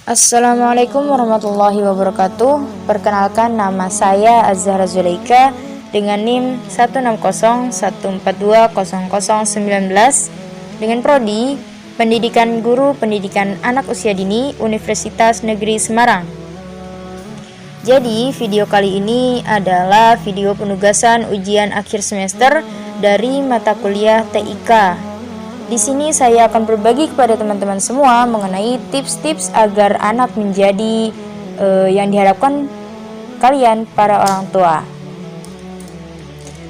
Assalamualaikum warahmatullahi wabarakatuh. Perkenalkan, nama saya Azhara Zulaika dengan NIM 16014200019 dengan prodi Pendidikan Guru Pendidikan Anak Usia Dini Universitas Negeri Semarang. Jadi, video kali ini adalah video penugasan ujian akhir semester dari mata kuliah TIK. Di sini saya akan berbagi kepada teman-teman semua mengenai tips-tips agar anak menjadi yang diharapkan kalian para orang tua.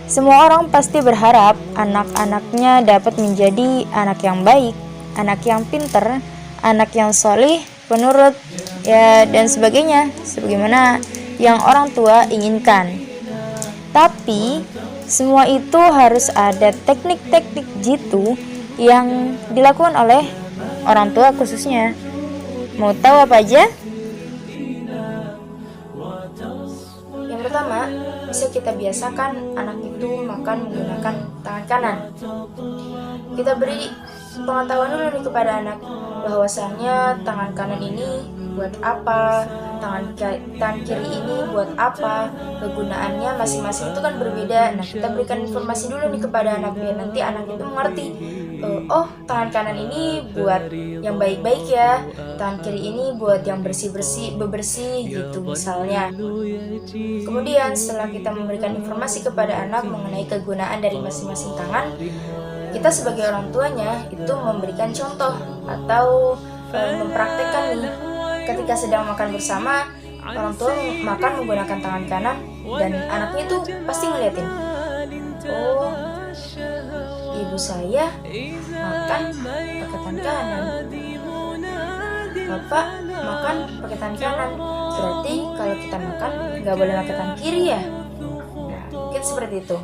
Semua orang pasti berharap anak-anaknya dapat menjadi anak yang baik, anak yang pintar, anak yang solih, penurut, ya dan sebagainya, sebagaimana yang orang tua inginkan. Tapi semua itu harus ada teknik-teknik jitu yang dilakukan oleh orang tua khususnya. Mau tahu apa aja? Yang pertama, bisa kita biasakan anak itu makan menggunakan tangan kanan. Kita beri pengetahuan dulu nih kepada anak bahwasannya tangan kanan ini buat apa, tangan kiri ini buat apa, kegunaannya masing-masing itu kan berbeda. Nah, kita berikan informasi dulu nih kepada anak biar nanti anak itu mengerti. Oh, tangan kanan ini buat yang baik-baik ya, tangan kiri ini buat yang bebersih gitu misalnya. Kemudian setelah kita memberikan informasi kepada anak mengenai kegunaan dari masing-masing tangan, kita sebagai orang tuanya itu memberikan contoh atau mempraktekkan nih. Ketika sedang makan bersama, orang tua makan menggunakan tangan kanan dan anaknya itu pasti ngeliatin. Oh, ibu saya makan pakai tangan kanan, bapak makan pakai tangan kanan, berarti kalau kita makan nggak boleh pakai tangan kiri ya. Nah, mungkin seperti itu.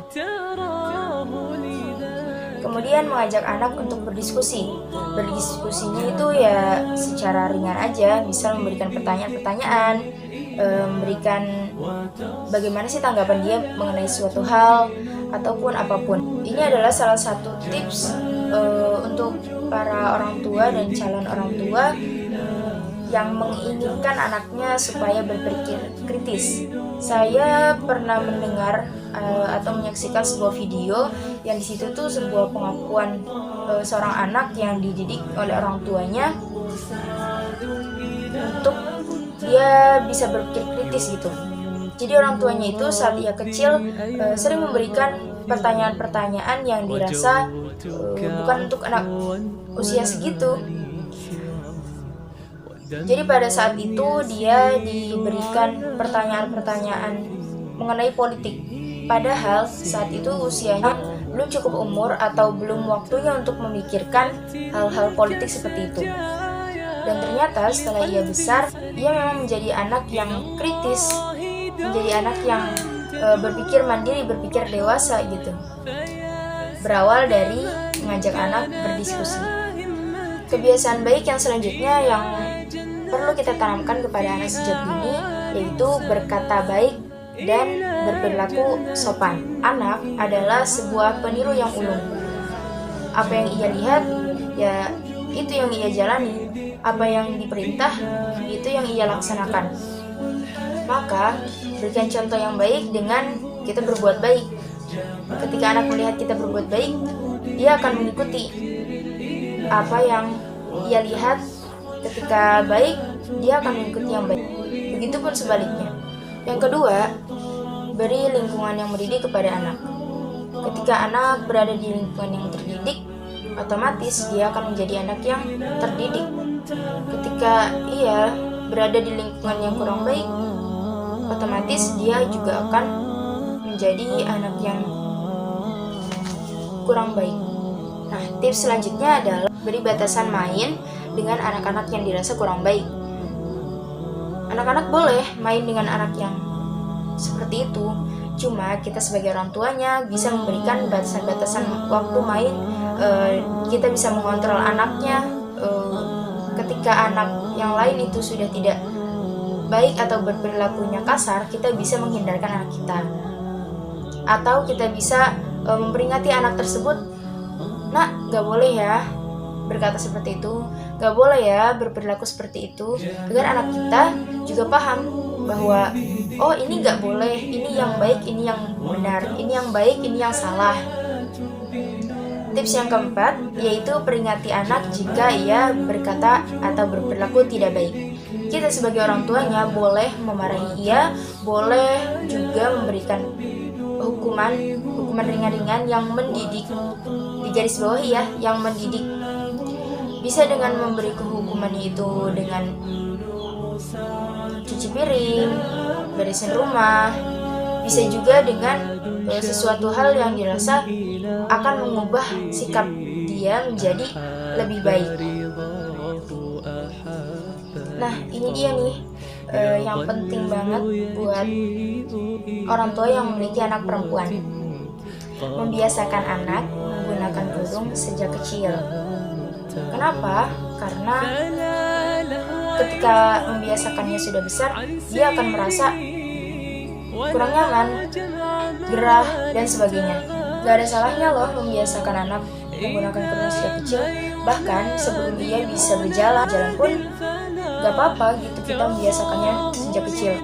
Kemudian mengajak anak untuk berdiskusi. Berdiskusinya itu ya secara ringan aja, misal memberikan pertanyaan-pertanyaan, memberikan bagaimana sih tanggapan dia mengenai suatu hal ataupun apapun. Ini adalah salah satu tips untuk para orang tua dan calon orang tua yang menginginkan anaknya supaya berpikir kritis. Saya pernah mendengar atau menyaksikan sebuah video yang di situ tuh sebuah pengakuan seorang anak yang dididik oleh orang tuanya untuk dia bisa berpikir kritis gitu. Jadi orang tuanya itu saat ia kecil sering memberikan pertanyaan-pertanyaan yang dirasa bukan untuk anak usia segitu. Jadi pada saat itu dia diberikan pertanyaan-pertanyaan mengenai politik. Padahal saat itu usianya belum cukup umur atau belum waktunya untuk memikirkan hal-hal politik seperti itu. Dan ternyata setelah ia besar, ia memang menjadi anak yang kritis, menjadi anak yang berpikir mandiri, berpikir dewasa gitu. Berawal dari mengajak anak berdiskusi. Kebiasaan baik yang selanjutnya yang perlu kita tanamkan kepada anak sejak dini yaitu berkata baik dan berperilaku sopan. Anak adalah sebuah peniru yang ulung. Apa yang ia lihat, ya itu yang ia jalani. Apa yang diperintah, itu yang ia laksanakan. Maka, berikan contoh yang baik dengan kita berbuat baik. Ketika anak melihat kita berbuat baik, dia akan mengikuti. Apa yang ia lihat ketika baik, dia akan mengikuti yang baik. Begitupun sebaliknya. Yang kedua, beri lingkungan yang mendidik kepada anak. Ketika anak berada di lingkungan yang terdidik, otomatis dia akan menjadi anak yang terdidik. Ketika ia berada di lingkungan yang kurang baik, otomatis dia juga akan menjadi anak yang kurang baik. Nah, tips selanjutnya adalah beri batasan main dengan anak-anak yang dirasa kurang baik. Anak-anak boleh main dengan anak yang seperti itu, cuma kita sebagai orang tuanya bisa memberikan batasan-batasan waktu main. Kita bisa mengontrol anaknya ketika anak yang lain itu sudah tidak baik atau berperilakunya kasar, kita bisa menghindarkan anak kita. Atau kita bisa memperingati anak tersebut, "Nak, gak boleh ya berkata seperti itu, Gak boleh ya berperilaku seperti itu, agar anak kita juga paham bahwa oh ini gak boleh, ini yang baik, ini yang benar, ini yang baik, ini yang salah. Tips yang keempat yaitu peringati anak jika ia berkata atau berperilaku tidak baik. Kita sebagai orang tuanya boleh memarahi ia, boleh juga memberikan hukuman ringan-ringan yang mendidik. Di garis bawah ya, yang mendidik. Bisa dengan memberi hukumannya itu dengan cuci piring, beresin rumah. Bisa juga dengan sesuatu hal yang dirasa akan mengubah sikap dia menjadi lebih baik. Nah, ini dia nih yang penting banget buat orang tua yang memiliki anak perempuan. Membiasakan anak menggunakan kerudung sejak kecil. Kenapa? Karena ketika membiasakannya sudah besar, dia akan merasa kurang nyaman, gerah, dan sebagainya. Gak ada salahnya loh membiasakan anak menggunakan kerudung sejak kecil. Bahkan sebelum dia bisa berjalan pun gak apa-apa gitu kita membiasakannya sejak kecil.